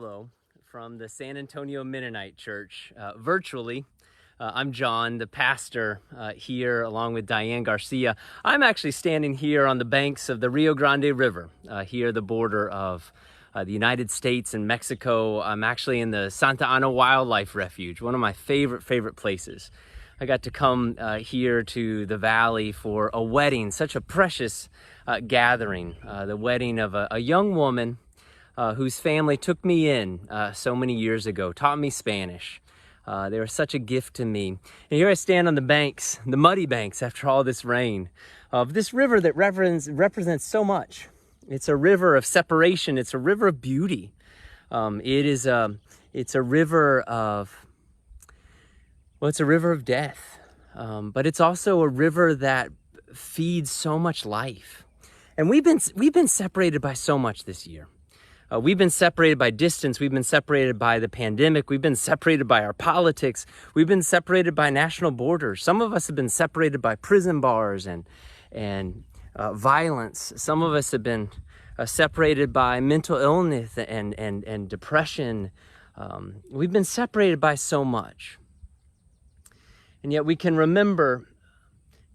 Hello from the San Antonio Mennonite Church, virtually. I'm John, the pastor here, along with Diane Garcia. I'm actually standing here on the banks of the Rio Grande River, here the border of the United States and Mexico. I'm actually in the Santa Ana Wildlife Refuge, one of my favorite places. I got to come here to the valley for a wedding, such a precious gathering, the wedding of a young woman whose family took me in so many years ago, taught me Spanish. They were such a gift to me. And here I stand on the banks, the muddy banks after all this rain, of this river that represents so much. It's a river of separation. It's a river of beauty. It's a river of, well, it's a river of death. But it's also a river that feeds so much life. And we've been separated by so much this year. We've been separated by distance. We've been separated by the pandemic. We've been separated by our politics. We've been separated by national borders. Some of us have been separated by prison bars and violence. Some of us have been separated by mental illness and depression. We've been separated by so much. And yet we can remember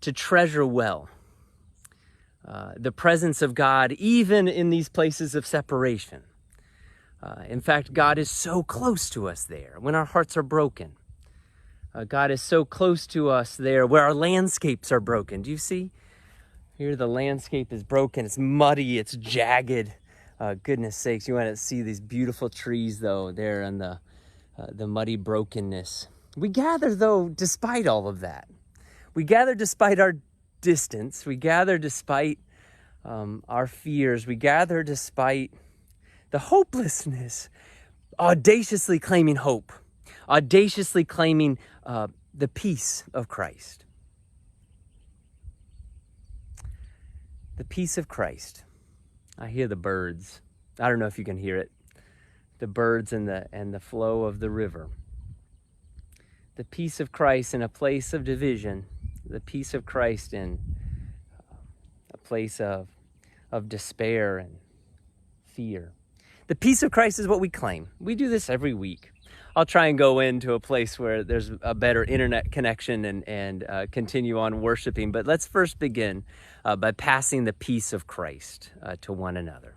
to treasure well the presence of God, even in these places of separation. In fact, God is so close to us there when our hearts are broken. God is so close to us there where our landscapes are broken. Do you see? Here the landscape is broken. It's muddy. It's jagged. Goodness sakes, you want to see these beautiful trees, though, there in the muddy brokenness. We gather, though, despite all of that. We gather despite our distance. We gather despite our fears. We gather despite the hopelessness, audaciously claiming hope, audaciously claiming the peace of Christ. The peace of Christ. I hear the birds. I don't know if you can hear it. The birds and the flow of the river. The peace of Christ in a place of division. The peace of Christ in a place of despair and fear. The peace of Christ is what we claim. We do this every week. I'll try and go into a place where there's a better internet connection and continue on worshiping. But let's first begin by passing the peace of Christ to one another.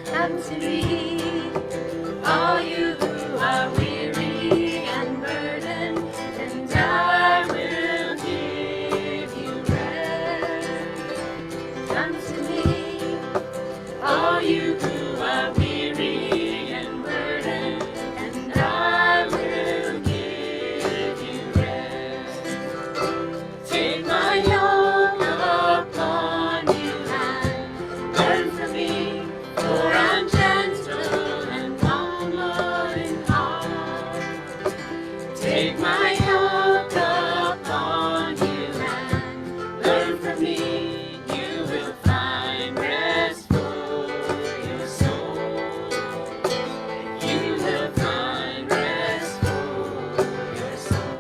Come to me, all you who are weary and burdened, and I will give you rest. Come to me, all you who are weary and burdened, and I will give you rest. Take my yoke upon you and learn from me, for I'm gentle and humble in heart. Take my yoke upon you and learn from me. You will find rest for your soul. You will find rest for your soul.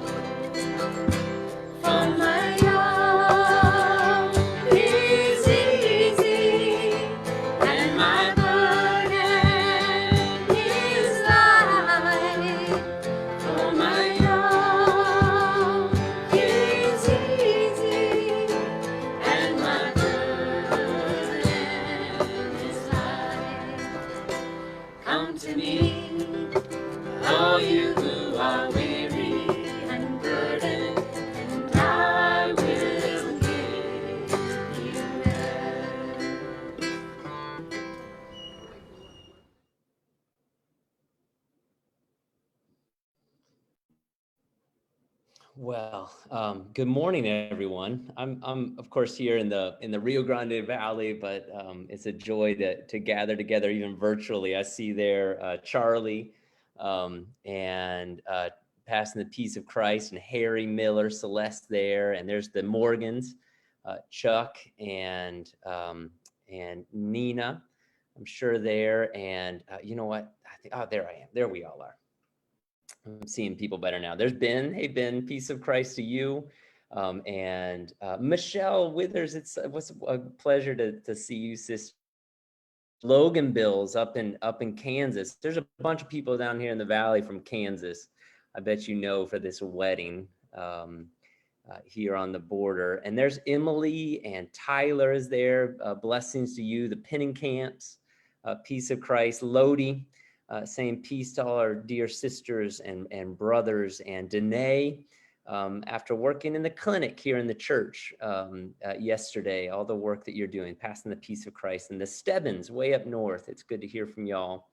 For my yoke is easy and my burden is light. For my yoke is easy and my burden is light. Come to me, all you who are weary and burdened, and I will give you rest. Well, good morning, everyone. I'm of course here in the Rio Grande Valley, but it's a joy to gather together even virtually. I see there Charlie and passing the peace of Christ, and Harry Miller, Celeste there, and there's the Morgans, Chuck and Nina, I'm sure there, and you know what? I think, oh, there I am. There we all are. I'm seeing people better now. There's Ben. Hey, Ben, peace of Christ to you. And Michelle Withers, it was a pleasure to see you, sister. Logan Bills up in Kansas. There's a bunch of people down here in the valley from Kansas. I bet you know for this wedding here on the border. And there's Emily and Tyler is there. Blessings to you, the Penninkamps, peace of Christ. Lodi, saying peace to all our dear sisters and brothers. And Danae, after working in the clinic here in the church yesterday, all the work that you're doing, passing the peace of Christ. And the Stebbins way up north, it's good to hear from y'all.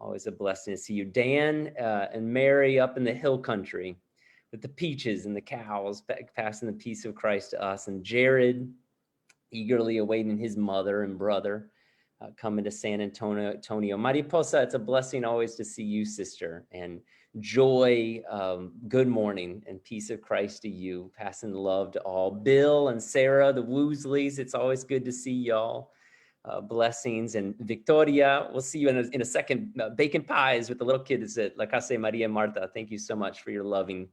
Always a blessing to see you. Dan and Mary up in the hill country with the peaches and the cows, passing the peace of Christ to us. And Jared eagerly awaiting his mother and brother coming to San Antonio. Mariposa, it's a blessing always to see you, sister. And Joy, good morning and peace of Christ to you, passing love to all. Bill and Sarah, the Woosleys, it's always good to see y'all. Blessings. And Victoria, we'll see you in a second. Bacon pies with the little kids at La Casa Maria Marta. Thank you so much for your loving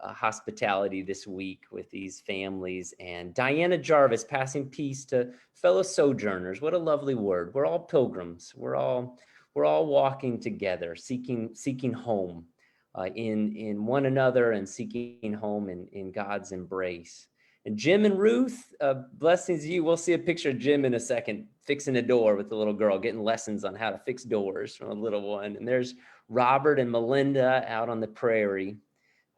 hospitality this week with these families. And Diana Jarvis, passing peace to fellow sojourners. What a lovely word. We're all pilgrims. We're all walking together, seeking home in one another and seeking home in God's embrace. And Jim and Ruth, blessings to you. We'll see a picture of Jim in a second, fixing a door with the little girl, getting lessons on how to fix doors from a little one. And there's Robert and Melinda out on the prairie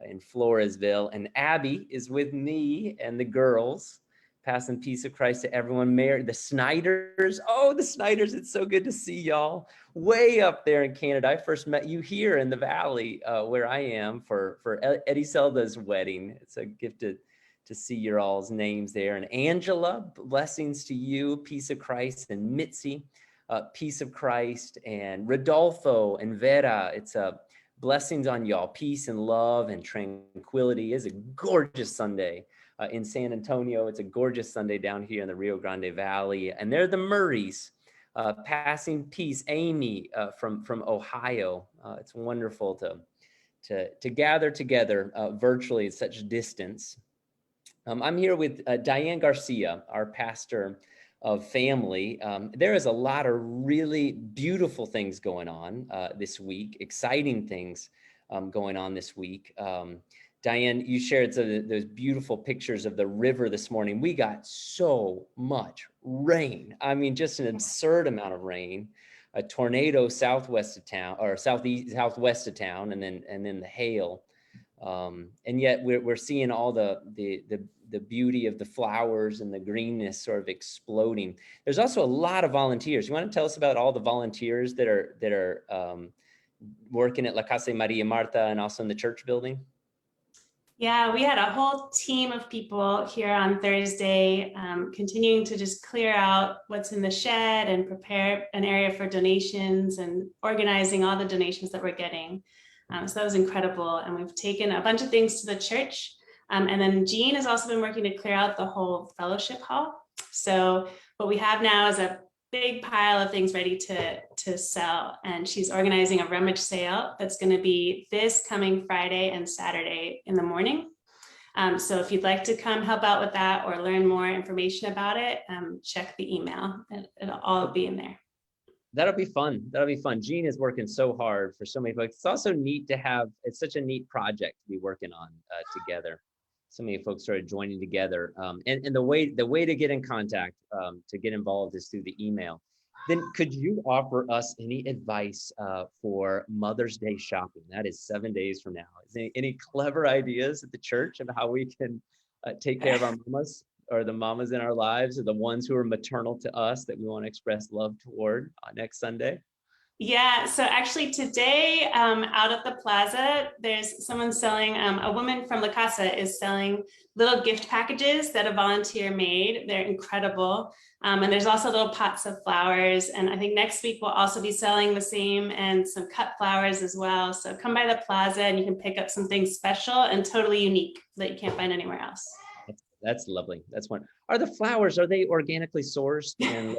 in Floresville. And Abby is with me and the girls, passing peace of Christ to everyone. Mary, the Snyders. Oh, the Snyders, it's so good to see y'all way up there in Canada. I first met you here in the valley where I am for Eddie Selda's wedding. It's a gift to see your all's names there. And Angela, blessings to you, peace of Christ. And Mitzi, peace of Christ. And Rodolfo and Vera, it's a blessings on y'all, peace and love and tranquility. It's a gorgeous Sunday in San Antonio. It's a gorgeous Sunday down here in the Rio Grande Valley. And they're the Murrays, passing peace. Amy from Ohio. It's wonderful to gather together virtually at such distance. I'm here with Diane Garcia, our pastor of family. There is a lot of really beautiful things going on this week, exciting things going on this week. Diane, you shared some of those beautiful pictures of the river this morning. We got so much rain. I mean, just an absurd amount of rain. A tornado southwest of town, or southwest of town, and then the hail. And yet we're seeing all the beauty of the flowers and the greenness sort of exploding. There's also a lot of volunteers. You want to tell us about all the volunteers that are working at La Casa Maria Marta and also in the church building? Yeah, we had a whole team of people here on Thursday, continuing to just clear out what's in the shed and prepare an area for donations and organizing all the donations that we're getting. So that was incredible. And we've taken a bunch of things to the church. And then Jean has also been working to clear out the whole fellowship hall. So what we have now is a big pile of things ready to sell. And she's organizing a rummage sale that's going to be this coming Friday and Saturday in the morning. So if you'd like to come help out with that or learn more information about it, check the email. It'll all be in there. That'll be fun. That'll be fun. Jean is working so hard for so many folks. It's also neat to have, it's such a neat project to be working on together. So many folks started joining together. And the way to get in contact, to get involved is through the email. Then could you offer us any advice for Mother's Day shopping? That is 7 days from now. Is there any clever ideas at the church of how we can take care of our mamas, or the mamas in our lives, or the ones who are maternal to us that we want to express love toward next Sunday? Yeah, so actually today out at the plaza, there's someone selling, a woman from La Casa is selling little gift packages that a volunteer made. They're incredible. And there's also little pots of flowers. And I think next week we'll also be selling the same and some cut flowers as well. So come by the plaza and you can pick up something special and totally unique that you can't find anywhere else. That's lovely. That's one. Are the flowers, are they organically sourced? And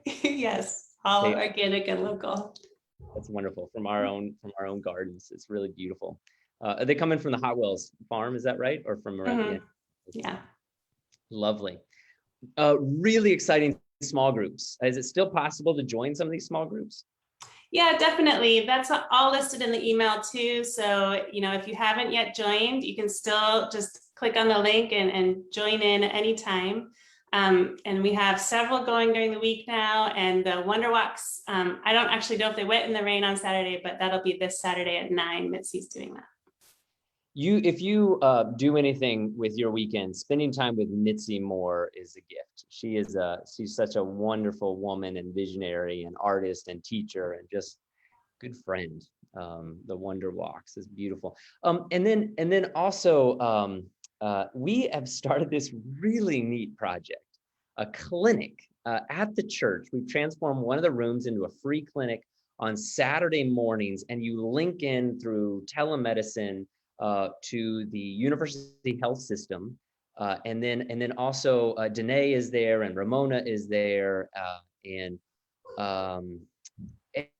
yes. All organic and local. That's wonderful, from our own gardens. It's really beautiful. Are they coming from the Hot Wells farm? Is that right? Or from around the end? Yeah. Lovely. Really exciting small groups. Is it still possible to join some of these small groups? Yeah, definitely. That's all listed in the email too. So, if you haven't yet joined, you can still just click on the link and join in anytime. And we have several going during the week now. And the Wonder Walks, I don't actually know if they went in the rain on Saturday, but that'll be this Saturday at 9. Mitzi's doing that. If you do anything with your weekend, spending time with Mitzi Moore is a gift. She's such a wonderful woman and visionary and artist and teacher and just good friend. The Wonder Walks is beautiful. And then also we have started this really neat project, a clinic at the church. We've transformed one of the rooms into a free clinic on Saturday mornings, and you link in through telemedicine to the university health system. And then also Danae is there and Ramona is there. And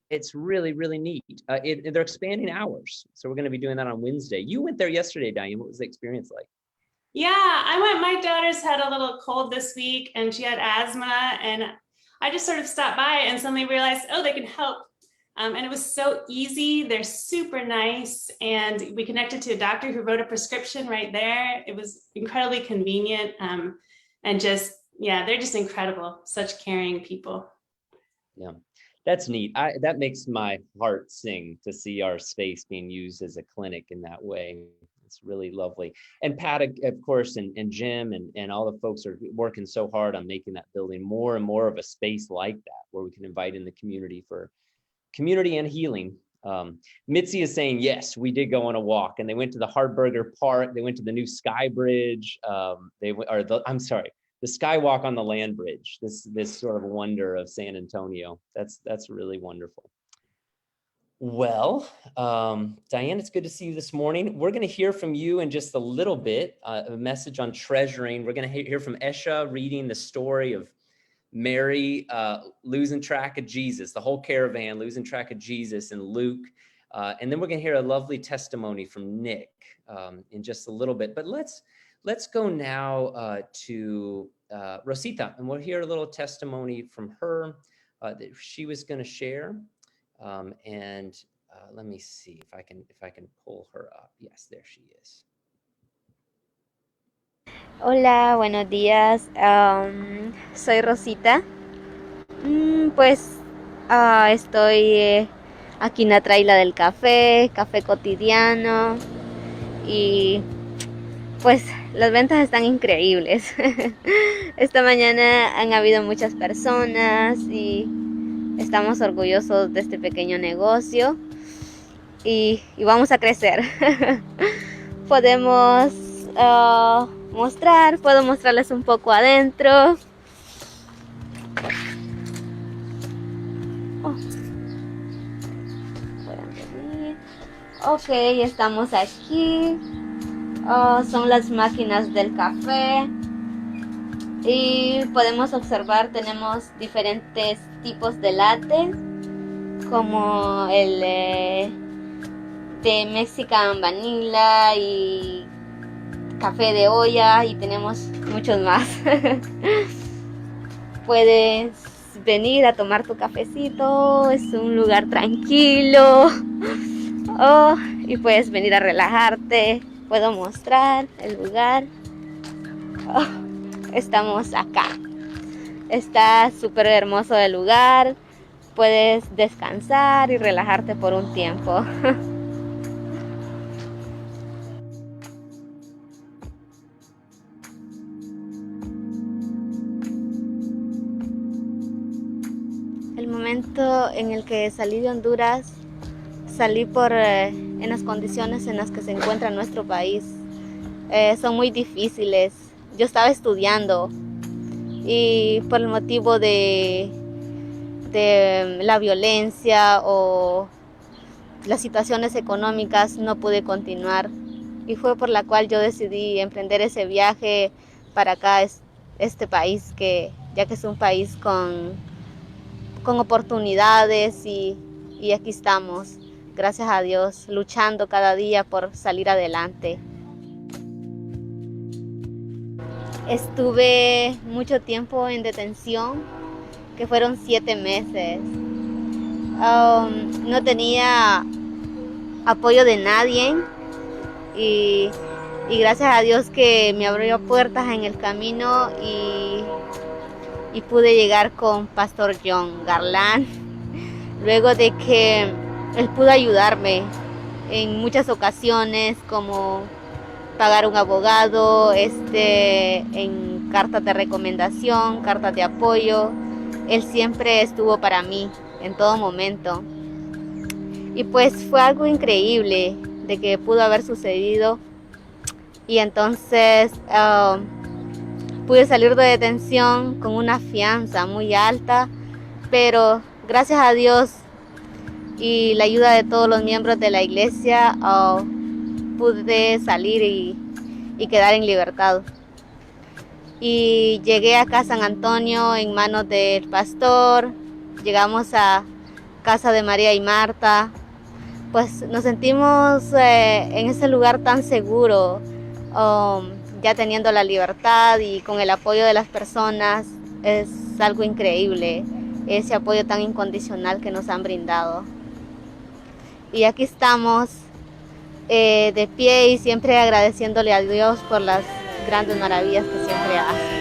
it's really, really neat. They're expanding hours. So we're going to be doing that on Wednesday. You went there yesterday, Diane. What was the experience like? Yeah, I went. My daughter's had a little cold this week and she had asthma, and I just sort of stopped by and suddenly realized, oh, they can help. And it was so easy. They're super nice. And we connected to a doctor who wrote a prescription right there. It was incredibly convenient. And just, yeah, they're just incredible. Such caring people. Yeah, that's neat. That makes my heart sing to see our space being used as a clinic in that way. It's really lovely. And Pat, of course, and Jim and all the folks are working so hard on making that building more and more of a space like that, where we can invite in the community for community and healing. Mitzi is saying, yes, we did go on a walk, and they went to the Hardberger Park. They went to the new Sky Bridge. The Skywalk on the Land Bridge. This sort of wonder of San Antonio. That's really wonderful. Well, Diane, it's good to see you this morning. We're going to hear from you in just a little bit, a message on treasuring. We're going to hear from Esha reading the story of Mary losing track of Jesus, the whole caravan losing track of Jesus in Luke. And then we're going to hear a lovely testimony from Nick in just a little bit. But let's go now to Rosita, and we'll hear a little testimony from her that she was going to share. And let me see if I can pull her up. Yes, there she is. Hola, buenos días. Soy Rosita. Pues estoy aquí en la traila del café cotidiano, y pues las ventas están increíbles. Esta mañana han habido muchas personas y estamos orgullosos de este pequeño negocio y vamos a crecer. Podemos puedo mostrarles un poco adentro. Ok, estamos aquí. Son las máquinas del café y podemos observar, tenemos diferentes tipos de latte, como el de Mexican Vanilla y café de olla, y tenemos muchos más. Puedes venir a tomar tu cafecito, es un lugar tranquilo, y puedes venir a relajarte. Puedo mostrar el lugar. Estamos acá. Está súper hermoso el lugar. Puedes descansar y relajarte por un tiempo. El momento en el que salí de Honduras, salí en las condiciones en las que se encuentra nuestro país. Son muy difíciles. Yo estaba estudiando y por el motivo de la violencia o las situaciones económicas no pude continuar, y fue por la cual yo decidí emprender ese viaje para acá, este país, ya que es un país con oportunidades, y aquí estamos. gracias a Dios, luchando cada día por salir adelante. Estuve mucho tiempo en detención, que fueron 7 meses. No tenía apoyo de nadie y gracias a Dios que me abrió puertas en el camino y pude llegar con Pastor John Garland, luego de que él pudo ayudarme en muchas ocasiones, como pagar un abogado, en cartas de recomendación, cartas de apoyo. Él siempre estuvo para mí en todo momento. Y pues fue algo increíble de que pudo haber sucedido. Y entonces pude salir de detención con una fianza muy alta, pero gracias a Dios y la ayuda de todos los miembros de la iglesia, pude salir y quedar en libertad. Y llegué acá a San Antonio en manos del pastor, llegamos a casa de María y Marta, pues nos sentimos en ese lugar tan seguro, ya teniendo la libertad y con el apoyo de las personas. Es algo increíble, ese apoyo tan incondicional que nos han brindado. Y aquí estamos de pie y siempre agradeciéndole a Dios por las grandes maravillas que siempre hace.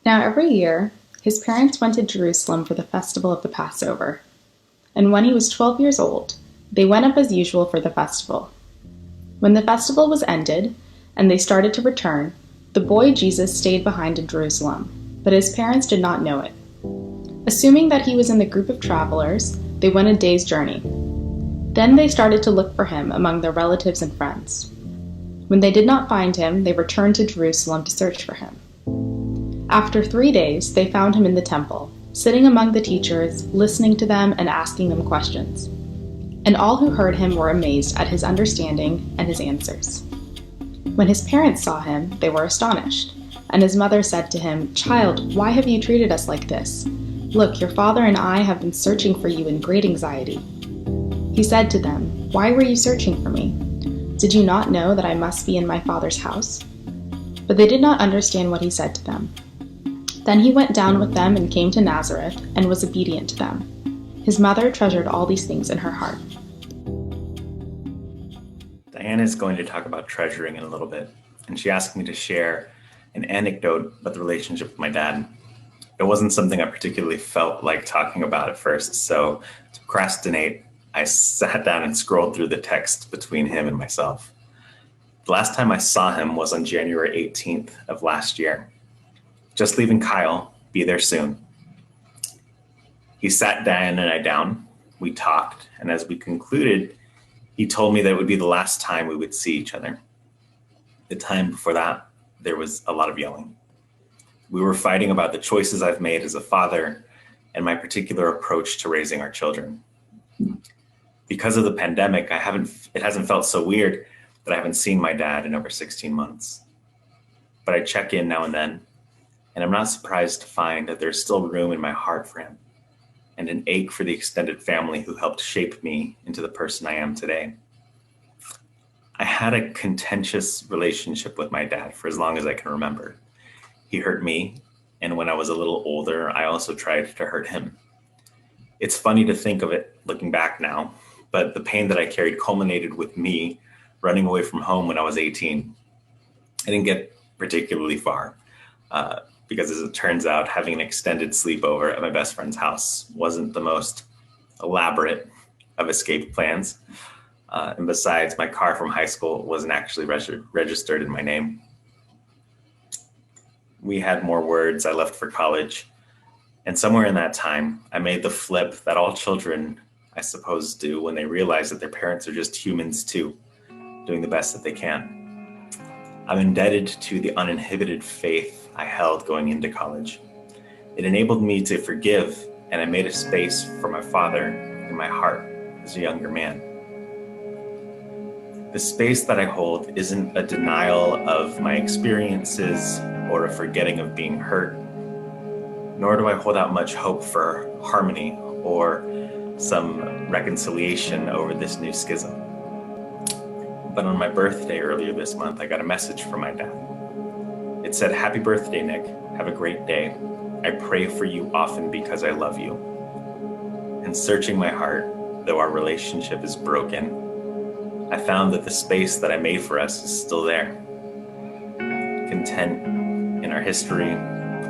Now every year, his parents went to Jerusalem for the festival of the Passover. And when he was 12 years old, they went up as usual for the festival. When the festival was ended, and they started to return, the boy Jesus stayed behind in Jerusalem, but his parents did not know it. Assuming that he was in the group of travelers, they went a day's journey. Then they started to look for him among their relatives and friends. When they did not find him, they returned to Jerusalem to search for him. After 3 days, they found him in the temple, sitting among the teachers, listening to them and asking them questions. And all who heard him were amazed at his understanding and his answers. When his parents saw him, they were astonished. And his mother said to him, "Child, why have you treated us like this? Look, your father and I have been searching for you in great anxiety." He said to them, "Why were you searching for me? Did you not know that I must be in my father's house?" But they did not understand what he said to them. Then he went down with them and came to Nazareth and was obedient to them. His mother treasured all these things in her heart. Diana is going to talk about treasuring in a little bit, and she asked me to share an anecdote about the relationship with my dad. It wasn't something I particularly felt like talking about at first, so to procrastinate, I sat down and scrolled through the text between him and myself. The last time I saw him was on January 18th of last year. Just leaving Kyle, be there soon. He sat Diana and I down, we talked, and as we concluded, he told me that it would be the last time we would see each other. The time before that, there was a lot of yelling. We were fighting about the choices I've made as a father and my particular approach to raising our children. Because of the pandemic, it hasn't felt so weird that I haven't seen my dad in over 16 months. But I check in now and then, and I'm not surprised to find that there's still room in my heart for him and an ache for the extended family who helped shape me into the person I am today. I had a contentious relationship with my dad for as long as I can remember. He hurt me, and when I was a little older, I also tried to hurt him. It's funny to think of it looking back now, but the pain that I carried culminated with me running away from home when I was 18. I didn't get particularly far because, as it turns out, having an extended sleepover at my best friend's house wasn't the most elaborate of escape plans. And besides, my car from high school wasn't actually registered in my name. We had more words I left for college. And somewhere in that time, I made the flip that all children, I suppose, do when they realize that their parents are just humans too, doing the best that they can. I'm indebted to the uninhibited faith I held going into college. It enabled me to forgive, and I made a space for my father in my heart as a younger man. The space that I hold isn't a denial of my experiences or a forgetting of being hurt, nor do I hold out much hope for harmony or some reconciliation over this new schism. But on my birthday earlier this month, I got a message from my dad. It said, "Happy birthday, Nick. Have a great day. I pray for you often because I love you." And searching my heart, though our relationship is broken, I found that the space that I made for us is still there. Content in our history,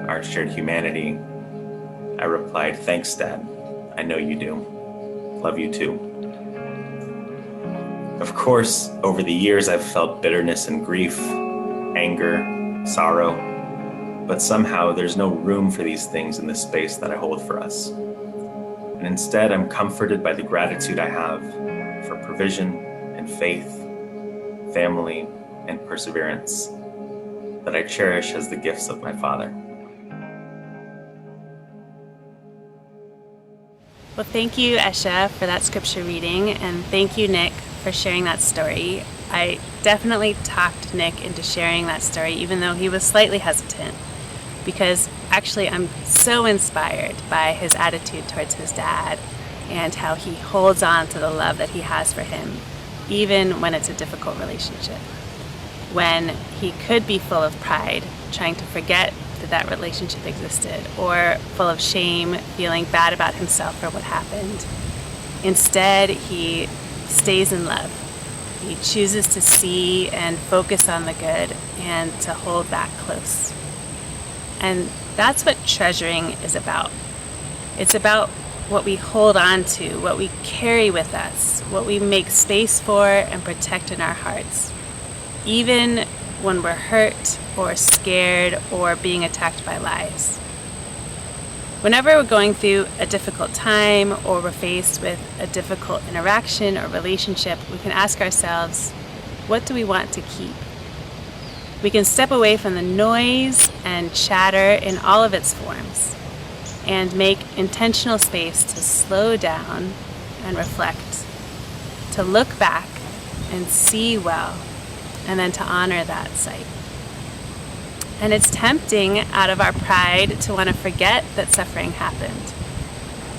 our shared humanity, I replied, "Thanks, Dad. I know you do. Love you too." Of course, over the years, I've felt bitterness and grief, anger, sorrow, but somehow there's no room for these things in the space that I hold for us. And instead, I'm comforted by the gratitude I have for provision and faith, family, and perseverance that I cherish as the gifts of my father. Well, thank you, Esha, for that scripture reading, and thank you, Nick, for sharing that story. I definitely talked Nick into sharing that story, even though he was slightly hesitant, because actually I'm so inspired by his attitude towards his dad and how he holds on to the love that he has for him, even when it's a difficult relationship. When he could be full of pride, trying to forget that relationship existed, or full of shame, feeling bad about himself for what happened. Instead, he stays in love. He chooses to see and focus on the good and to hold that close. And that's what treasuring is about. It's about what we hold on to, what we carry with us, what we make space for and protect in our hearts, even when we're hurt or scared or being attacked by lies. Whenever we're going through a difficult time or we're faced with a difficult interaction or relationship, we can ask ourselves, what do we want to keep? We can step away from the noise and chatter in all of its forms and make intentional space to slow down and reflect, to look back and see well, and then to honor that sight. And it's tempting out of our pride to want to forget that suffering happened.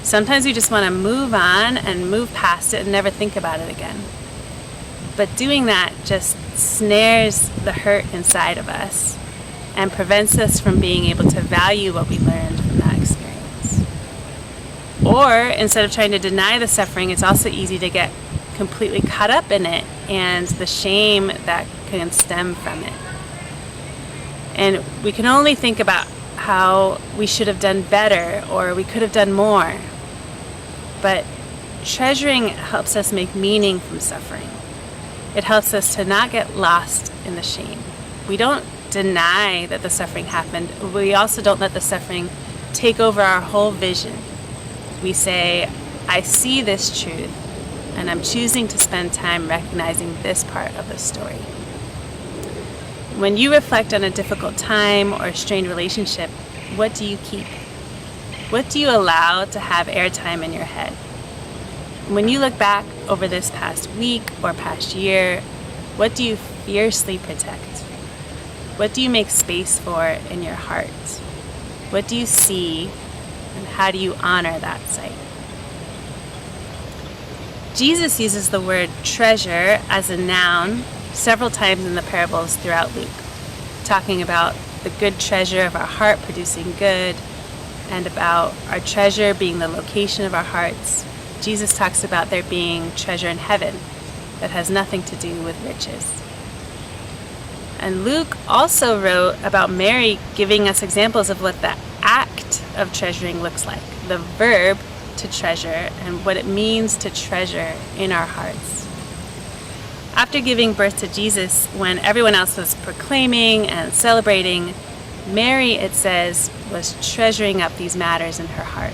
Sometimes we just want to move on and move past it and never think about it again. But doing that just snares the hurt inside of us and prevents us from being able to value what we learned from that experience. Or instead of trying to deny the suffering, it's also easy to get completely caught up in it and the shame that can stem from it. And we can only think about how we should have done better or we could have done more. But treasuring helps us make meaning from suffering. It helps us to not get lost in the shame. We don't deny that the suffering happened. We also don't let the suffering take over our whole vision. We say, I see this truth, and I'm choosing to spend time recognizing this part of the story. When you reflect on a difficult time or a strained relationship, what do you keep? What do you allow to have airtime in your head? When you look back over this past week or past year, what do you fiercely protect? What do you make space for in your heart? What do you see, and how do you honor that sight? Jesus uses the word treasure as a noun several times in the parables throughout Luke, talking about the good treasure of our heart producing good, and about our treasure being the location of our hearts. Jesus talks about there being treasure in heaven that has nothing to do with riches. And Luke also wrote about Mary giving us examples of what the act of treasuring looks like, the verb to treasure, and what it means to treasure in our hearts. After giving birth to Jesus, when everyone else was proclaiming and celebrating, Mary, it says, was treasuring up these matters in her heart.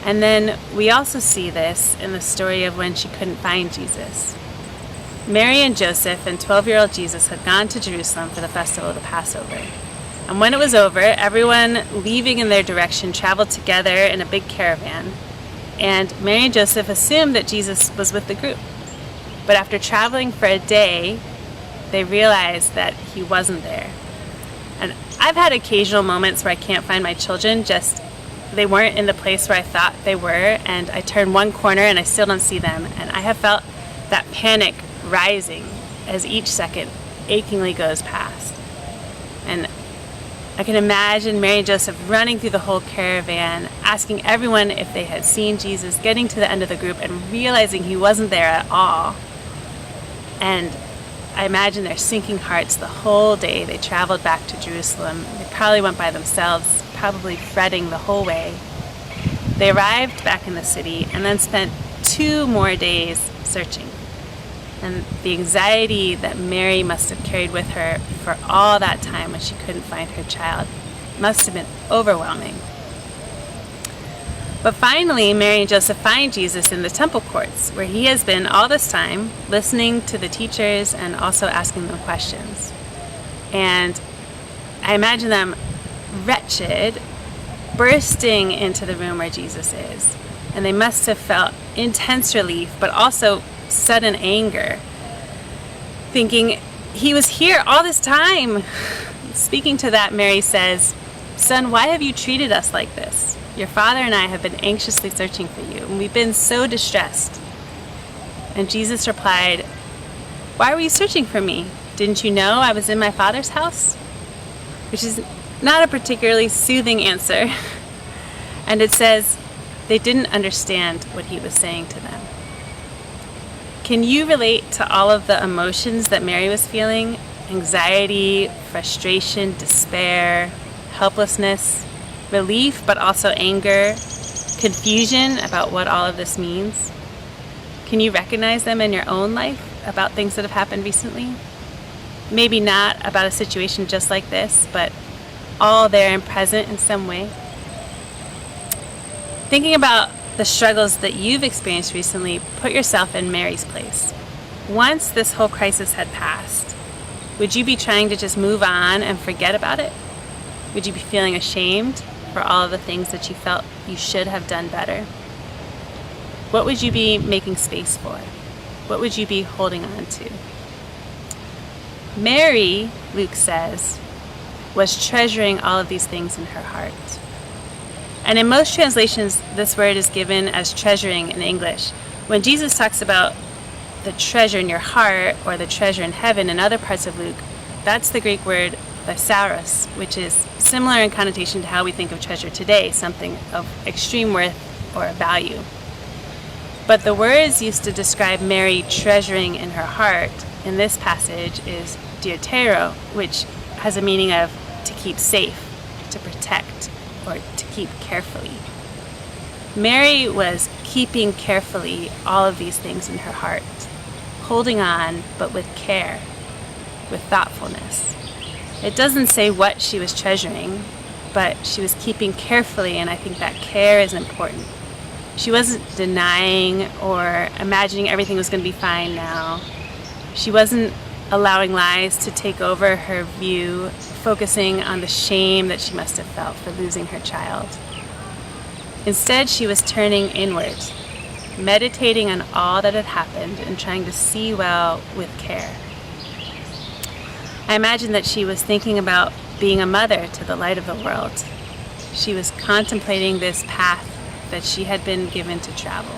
And then we also see this in the story of when she couldn't find Jesus. Mary and Joseph and 12-year-old Jesus had gone to Jerusalem for the festival of the Passover. And when it was over, everyone leaving in their direction traveled together in a big caravan. And Mary and Joseph assumed that Jesus was with the group. But after traveling for a day, they realized that he wasn't there. And I've had occasional moments where I can't find my children, just they weren't in the place where I thought they were, and I turn one corner and I still don't see them. And I have felt that panic rising as each second achingly goes past. And I can imagine Mary and Joseph running through the whole caravan, asking everyone if they had seen Jesus, getting to the end of the group and realizing he wasn't there at all. And I imagine their sinking hearts the whole day they traveled back to Jerusalem. They probably went by themselves, probably fretting the whole way. They arrived back in the city and then spent 2 more days searching. And the anxiety that Mary must have carried with her for all that time when she couldn't find her child must have been overwhelming. But finally, Mary and Joseph find Jesus in the temple courts, where he has been all this time, listening to the teachers and also asking them questions. And I imagine them wretched, bursting into the room where Jesus is. And they must have felt intense relief, but also sudden anger, thinking, he was here all this time. Speaking to that, Mary says, "Son, why have you treated us like this? Your father and I have been anxiously searching for you, and we've been so distressed." And Jesus replied, "Why were you searching for me? Didn't you know I was in my Father's house?" Which is not a particularly soothing answer. And it says they didn't understand what he was saying to them. Can you relate to all of the emotions that Mary was feeling? Anxiety, frustration, despair, helplessness, relief, but also anger, confusion about what all of this means? Can you recognize them in your own life about things that have happened recently? Maybe not about a situation just like this, but all there and present in some way. Thinking about the struggles that you've experienced recently, put yourself in Mary's place. Once this whole crisis had passed, would you be trying to just move on and forget about it? Would you be feeling ashamed for all of the things that you felt you should have done better? What would you be making space for? What would you be holding on to? Mary, Luke says, was treasuring all of these things in her heart. And in most translations, this word is given as treasuring in English. When Jesus talks about the treasure in your heart or the treasure in heaven in other parts of Luke, that's the Greek word thesauros, which is similar in connotation to how we think of treasure today, something of extreme worth or value. But the words used to describe Mary treasuring in her heart in this passage is diotero, which has a meaning of to keep safe, to protect, or to keep carefully. Mary was keeping carefully all of these things in her heart, holding on, but with care, with thoughtfulness. It doesn't say what she was treasuring, but she was keeping carefully, and I think that care is important. She wasn't denying or imagining everything was going to be fine now. She wasn't allowing lies to take over her view, focusing on the shame that she must have felt for losing her child. Instead, she was turning inward, meditating on all that had happened and trying to see well with care. I imagine that she was thinking about being a mother to the light of the world. She was contemplating this path that she had been given to travel.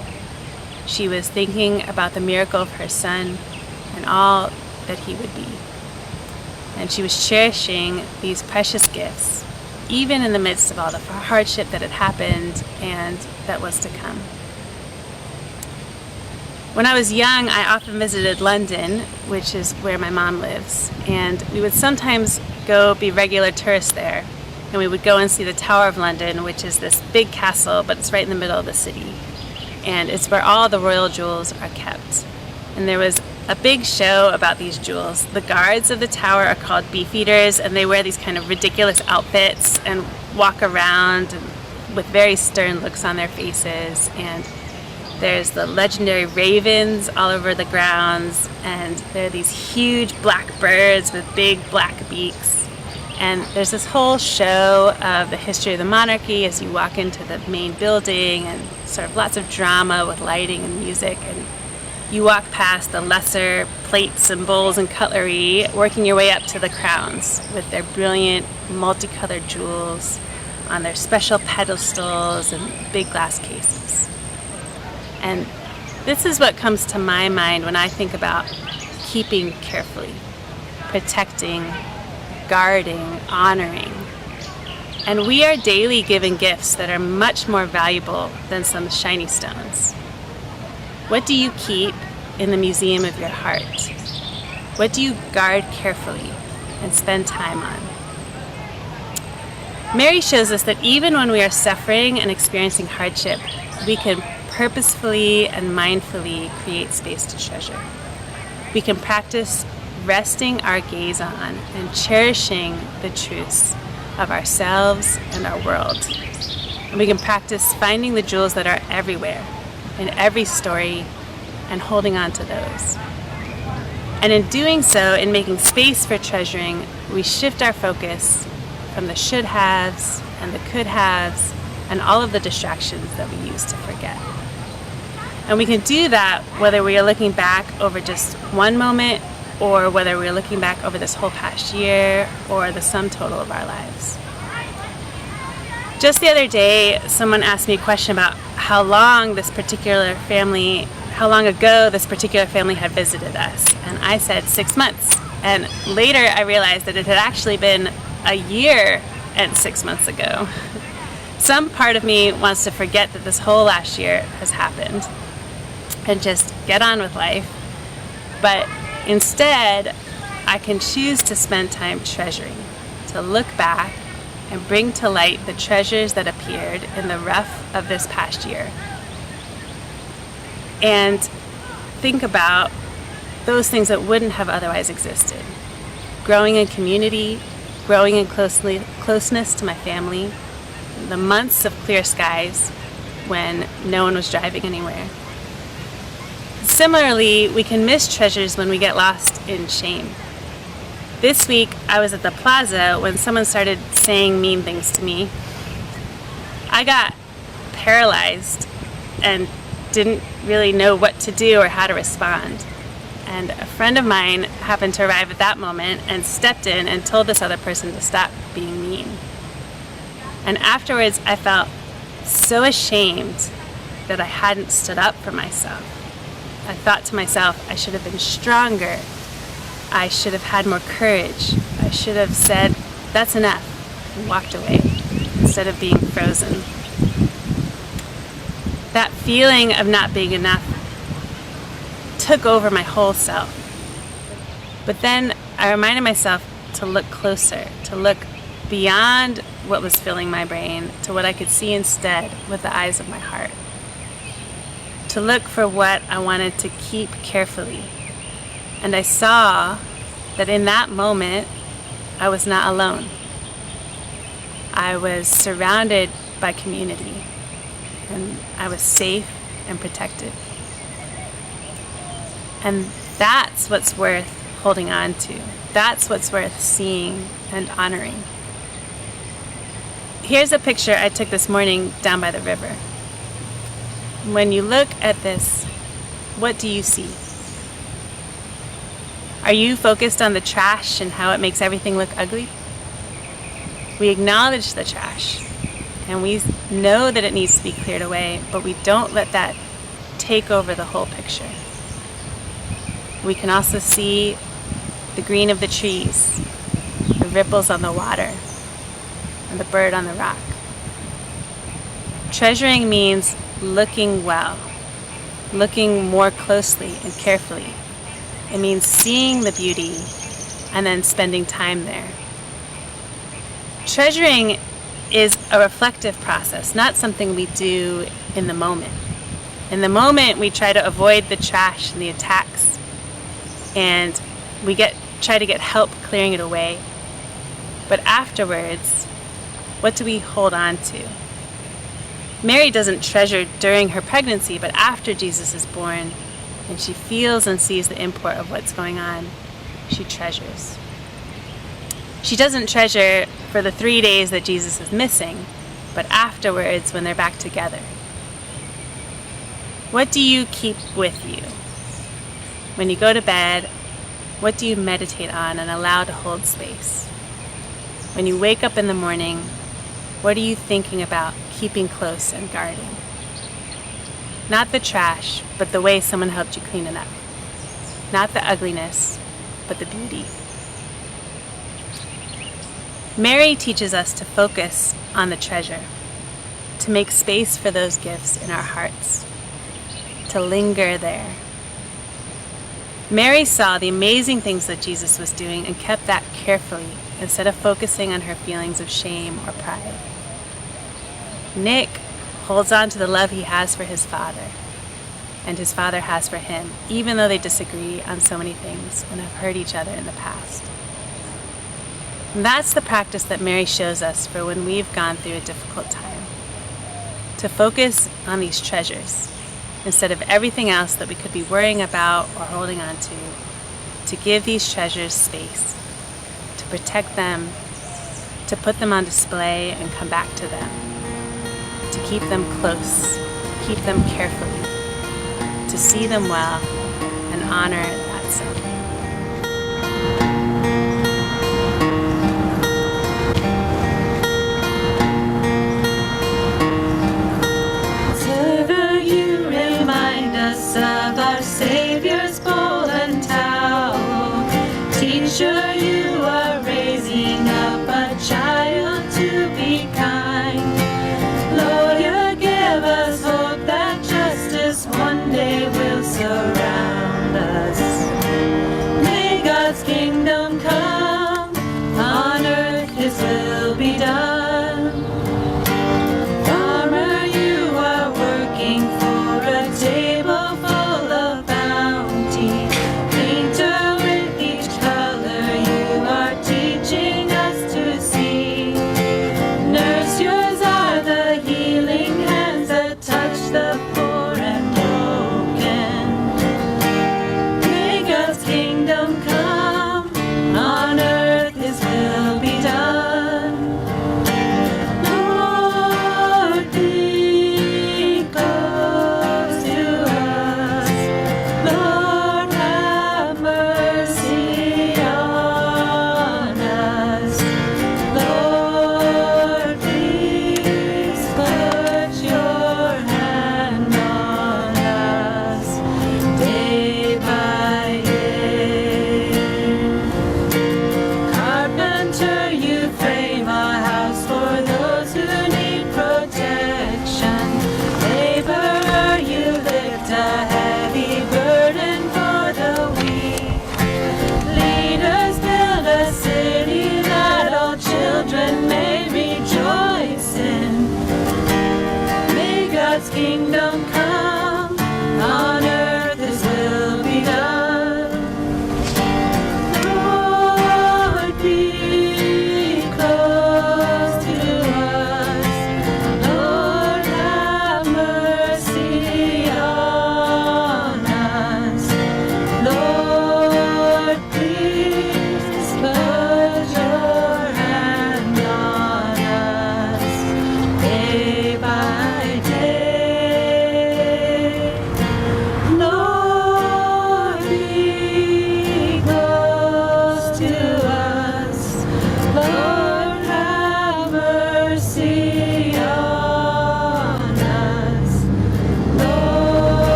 She was thinking about the miracle of her son and all that he would be. And she was cherishing these precious gifts, even in the midst of all the hardship that had happened and that was to come. When I was young, I often visited London, which is where my mom lives, and we would sometimes go be regular tourists there. And we would go and see the Tower of London, which is this big castle, but it's right in the middle of the city. And it's where all the royal jewels are kept. And there was a big show about these jewels. The guards of the tower are called beefeaters, and they wear these kind of ridiculous outfits and walk around with very stern looks on their faces. And there's the legendary ravens all over the grounds, and there are these huge black birds with big black beaks. And there's this whole show of the history of the monarchy as you walk into the main building, and sort of lots of drama with lighting and music. And you walk past the lesser plates and bowls and cutlery, working your way up to the crowns with their brilliant multicolored jewels on their special pedestals and big glass cases. And this is what comes to my mind when I think about keeping carefully, protecting, guarding, honoring. And we are daily given gifts that are much more valuable than some shiny stones. What do you keep in the museum of your heart? What do you guard carefully and spend time on? Mary shows us that even when we are suffering and experiencing hardship, we can purposefully and mindfully create space to treasure. We can practice resting our gaze on and cherishing the truths of ourselves and our world. And we can practice finding the jewels that are everywhere, in every story, and holding on to those. And in doing so, in making space for treasuring, we shift our focus from the should-haves and the could-haves and all of the distractions that we use to forget. And we can do that whether we are looking back over just one moment or whether we're looking back over this whole past year or the sum total of our lives. Just the other day, someone asked me a question about how long ago this particular family had visited us. And I said 6 months. And later I realized that it had actually been a year and 6 months ago. Some part of me wants to forget that this whole last year has happened and just get on with life. But instead, I can choose to spend time treasuring, to look back and bring to light the treasures that appeared in the rough of this past year. And think about those things that wouldn't have otherwise existed. Growing in community, growing in closeness to my family, the months of clear skies, when no one was driving anywhere. Similarly, we can miss treasures when we get lost in shame. This week, I was at the plaza when someone started saying mean things to me. I got paralyzed and didn't really know what to do or how to respond. And a friend of mine happened to arrive at that moment and stepped in and told this other person to stop being mean. And afterwards, I felt so ashamed that I hadn't stood up for myself. I thought to myself, I should have been stronger. I should have had more courage. I should have said, that's enough, and walked away instead of being frozen. That feeling of not being enough took over my whole self. But then I reminded myself to look closer, to look beyond what was filling my brain to what I could see instead with the eyes of my heart. To look for what I wanted to keep carefully. And I saw that in that moment, I was not alone. I was surrounded by community, and I was safe and protected. And that's what's worth holding on to. That's what's worth seeing and honoring. Here's a picture I took this morning down by the river. When you look at this, what do you see? Are you focused on the trash and how it makes everything look ugly? We acknowledge the trash and we know that it needs to be cleared away, but we don't let that take over the whole picture. We can also see the green of the trees, the ripples on the water, and the bird on the rock. Treasuring means looking well, looking more closely and carefully. It means seeing the beauty and then spending time there. Treasuring is a reflective process, not something we do in the moment. In the moment, we try to avoid the trash and the attacks, and we try to get help clearing it away. But afterwards, what do we hold on to? Mary doesn't treasure during her pregnancy, but after Jesus is born, and she feels and sees the import of what's going on, she treasures. She doesn't treasure for the 3 days that Jesus is missing, but afterwards when they're back together. What do you keep with you? When you go to bed, what do you meditate on and allow to hold space? When you wake up in the morning, what are you thinking about keeping close and guarding? Not the trash, but the way someone helped you clean it up. Not the ugliness, but the beauty. Mary teaches us to focus on the treasure, to make space for those gifts in our hearts, to linger there. Mary saw the amazing things that Jesus was doing and kept that carefully instead of focusing on her feelings of shame or pride. Nick holds on to the love he has for his father and his father has for him, even though they disagree on so many things and have hurt each other in the past. And that's the practice that Mary shows us for when we've gone through a difficult time. To focus on these treasures instead of everything else that we could be worrying about or holding on to give these treasures space, to protect them, to put them on display and come back to them, to keep them close, keep them carefully, to see them well and honor that self. Ever you remind us of our Savior's bowl and towel. Teacher, you are raising up a child to be kind. Lawyer, give us hope that justice one day will surround us.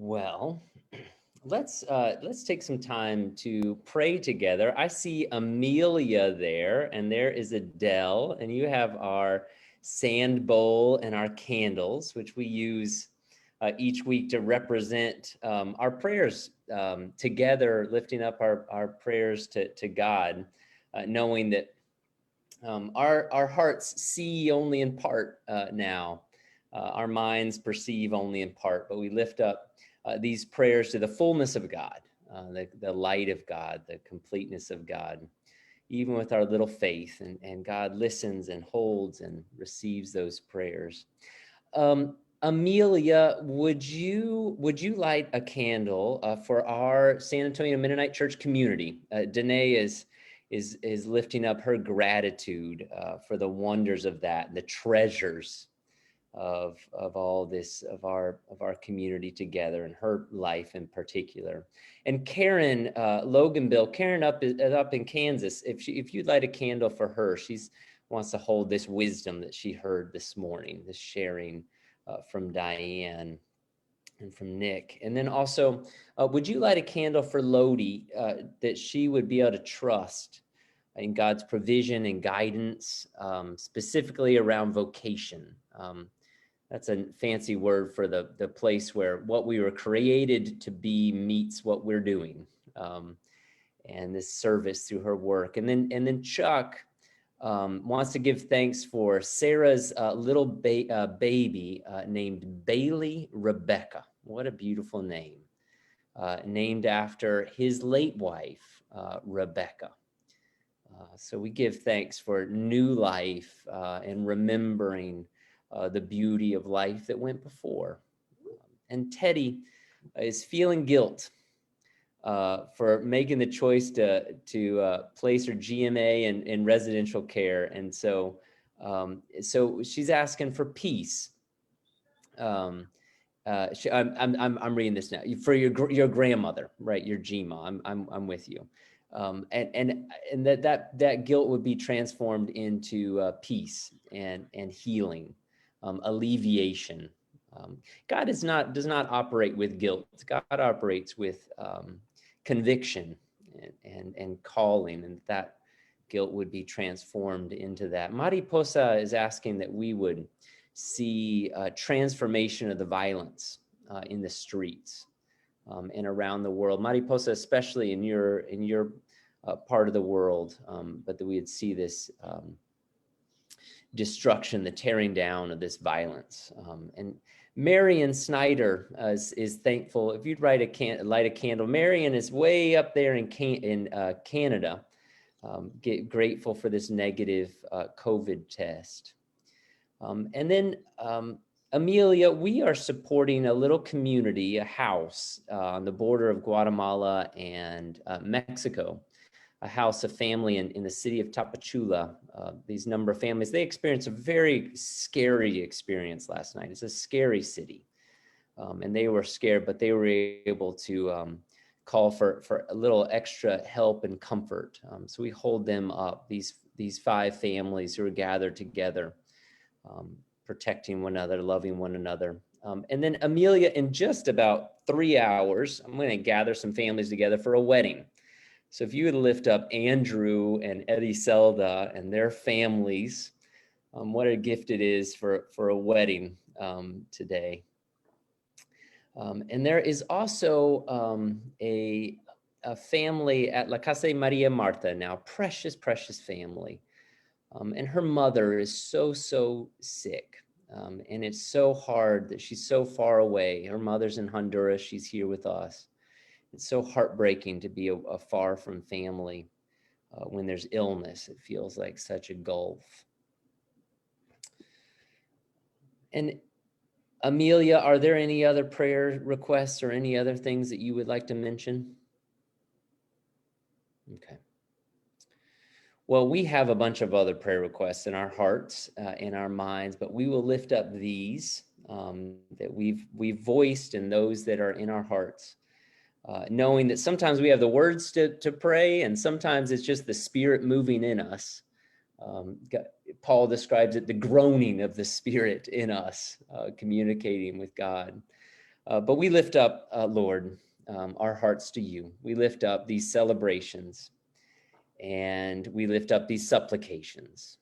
Well, let's take some time to pray together. I see Amelia there, and there is Adele, and you have our sand bowl and our candles, which we use each week to represent our prayers together, lifting up our prayers to God, knowing that our hearts see only in part now. Our minds perceive only in part, but we lift up these prayers to the fullness of God, the light of God, the completeness of God, even with our little faith, and God listens and holds and receives those prayers. Amelia, would you light a candle for our San Antonio Mennonite Church community? Danae is lifting up her gratitude for the wonders of that, the treasures of all this, of our community together, and her life in particular. And Karen Loganville, Karen up in Kansas, if you'd light a candle for her, she's wants to hold this wisdom that she heard this morning, this sharing from Diane and from Nick. And then also, would you light a candle for Lodi, that she would be able to trust in God's provision and guidance, specifically around vocation. That's a fancy word for the place where what we were created to be meets what we're doing, and this service through her work. And then Chuck wants to give thanks for Sarah's little baby named Bailey Rebecca. What a beautiful name, named after his late wife, Rebecca. So we give thanks for new life and remembering the beauty of life that went before. And Teddy is feeling guilt for making the choice to place her GMA in residential care, and so she's asking for peace. I'm reading this now for your grandmother, right? Your GMA. I'm with you. And that guilt would be transformed into peace and healing, alleviation. God does not operate with guilt. God operates with conviction and calling, and that guilt would be transformed into that. Mariposa is asking that we would see a transformation of the violence in the streets. And around the world, Mariposa, especially in your part of the world, but that we would see this destruction, the tearing down of this violence. And Marion Snyder is thankful. If you'd light a candle, Marion is way up there in Canada, grateful for this negative COVID test. And then Amelia, we are supporting a little community, a house on the border of Guatemala and Mexico, a house, a family in the city of Tapachula. These number of families, they experienced a very scary experience last night. It's a scary city. And they were scared, but they were able to call for a little extra help and comfort. So we hold them up, these 5 families who are gathered together, protecting one another, loving one another. And then Amelia, in just about 3 hours, I'm going to gather some families together for a wedding. So if you would lift up Andrew and Eddie Selda and their families, what a gift it is for a wedding today. And there is also a family at La Casa Maria Marta now, precious family. And her mother is so sick. And it's so hard that she's so far away. Her mother's in Honduras. She's here with us. It's so heartbreaking to be a far from family when there's illness. It feels like such a gulf. And Amelia, are there any other prayer requests or any other things that you would like to mention? Okay. Well, we have a bunch of other prayer requests in our hearts, in our minds, but we will lift up these that we've voiced and those that are in our hearts, knowing that sometimes we have the words to pray, and sometimes it's just the Spirit moving in us. Paul describes it, the groaning of the Spirit in us, communicating with God. But we lift up, Lord, our hearts to you. We lift up these celebrations, and we lift up these supplications.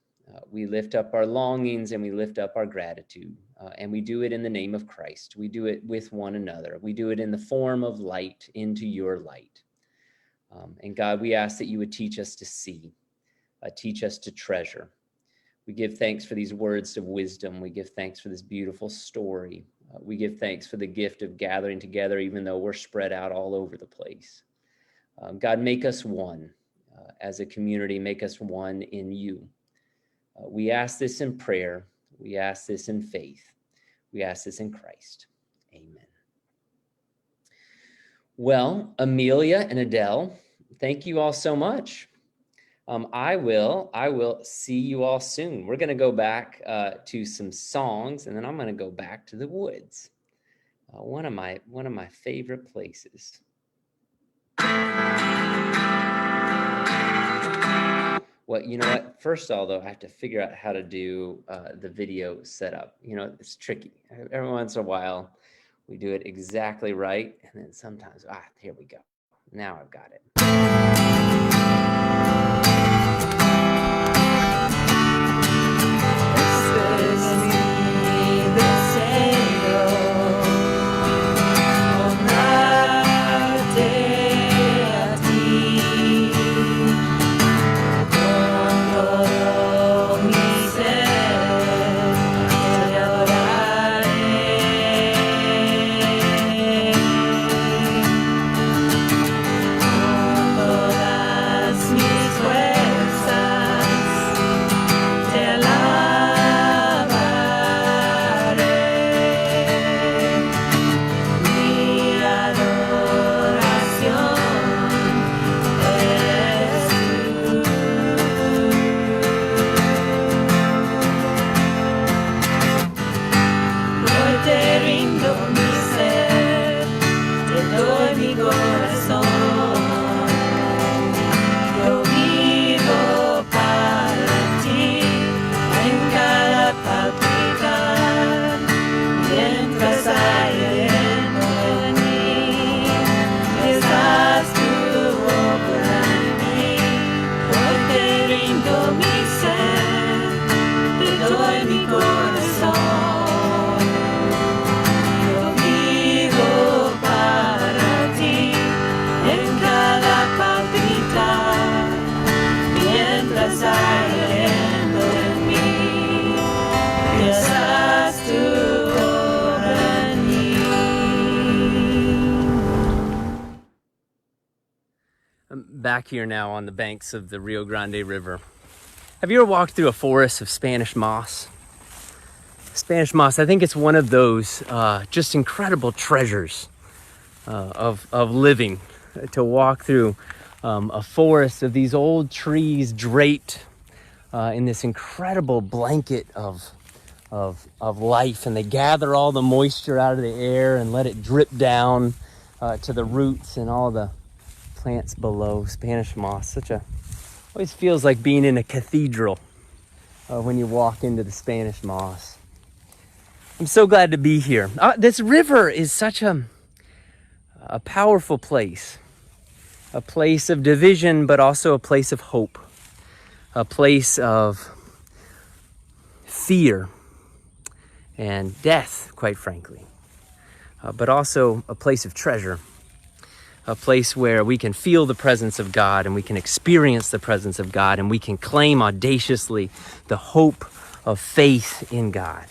We lift up our longings, and we lift up our gratitude. And we do it in the name of Christ. We do it with one another. We do it in the form of light into your light. And God, we ask that you would teach us to see, teach us to treasure. We give thanks for these words of wisdom. We give thanks for this beautiful story. We give thanks for the gift of gathering together, even though we're spread out all over the place. God, make us one as a community. Make us one in you. We ask this in prayer. We ask this in faith. We ask this in Christ. Amen. Well, Amelia and Adele, thank you all so much. I will see you all soon. We're going to go back to some songs, and then I'm going to go back to the woods. One of my favorite places. Well, you know what? First of all, though, I have to figure out how to do the video setup. You know, it's tricky. Every once in a while, we do it exactly right, and then sometimes, here we go. Now I've got it. Back here now on the banks of the Rio Grande River. Have you ever walked through a forest of Spanish moss? Spanish moss, I think it's one of those just incredible treasures of living, to walk through a forest of these old trees draped in this incredible blanket of life, and they gather all the moisture out of the air and let it drip down to the roots and all the plants below. Spanish moss, always feels like being in a cathedral when you walk into the Spanish moss. I'm so glad to be here. This river is such a powerful place, a place of division, but also a place of hope, a place of fear and death, quite frankly, but also a place of treasure. A place where we can feel the presence of God, and we can experience the presence of God, and we can claim audaciously the hope of faith in God.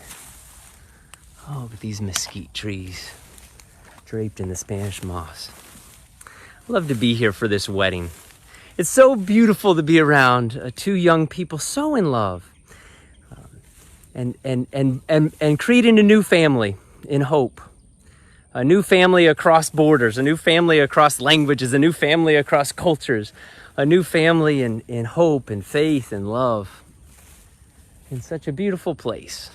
Oh, but these mesquite trees draped in the Spanish moss. I love to be here for this wedding. It's so beautiful to be around two young people so in love, and creating a new family in hope. A new family across borders, a new family across languages, a new family across cultures, a new family in hope and faith and love. In such a beautiful place.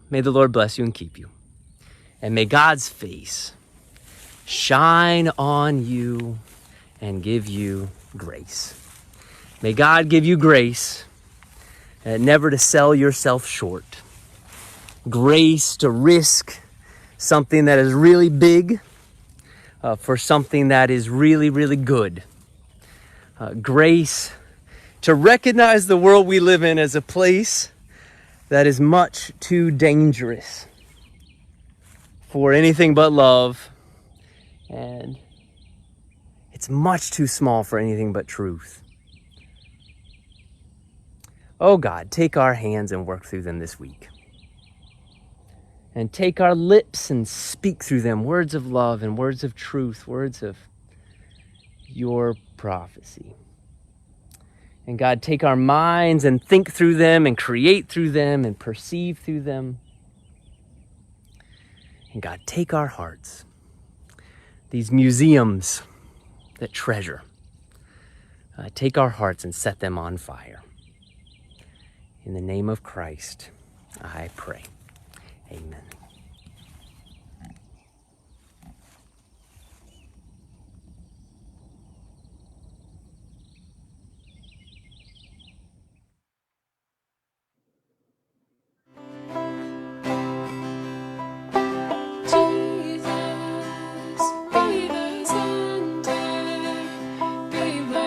May the Lord bless you and keep you. And may God's face shine on you and give you grace. May God give you grace never to sell yourself short. grace to risk something that is really big for something that is really, really good. Grace to recognize the world we live in as a place that is much too dangerous for anything but love, and it's much too small for anything but truth. Oh God, take our hands and work through them this week. And take our lips and speak through them words of love and words of truth, words of your prophecy. And God, take our minds and think through them and create through them and perceive through them. And God, take our hearts, these museums that treasure, take our hearts and set them on fire. In the name of Christ, I pray. Amen.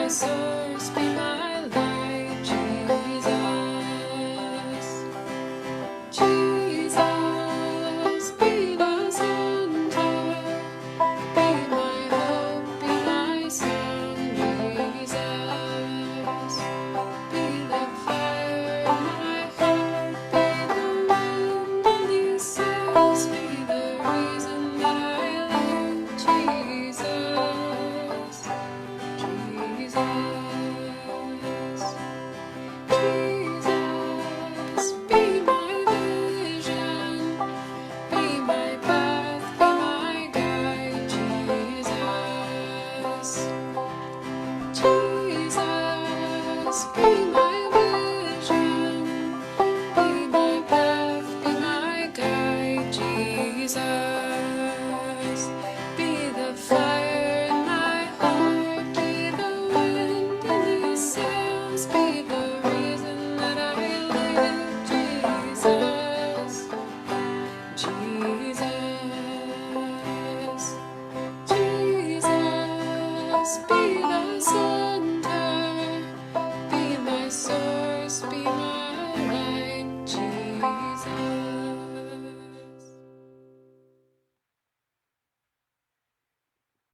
Source, be my light, Jesus.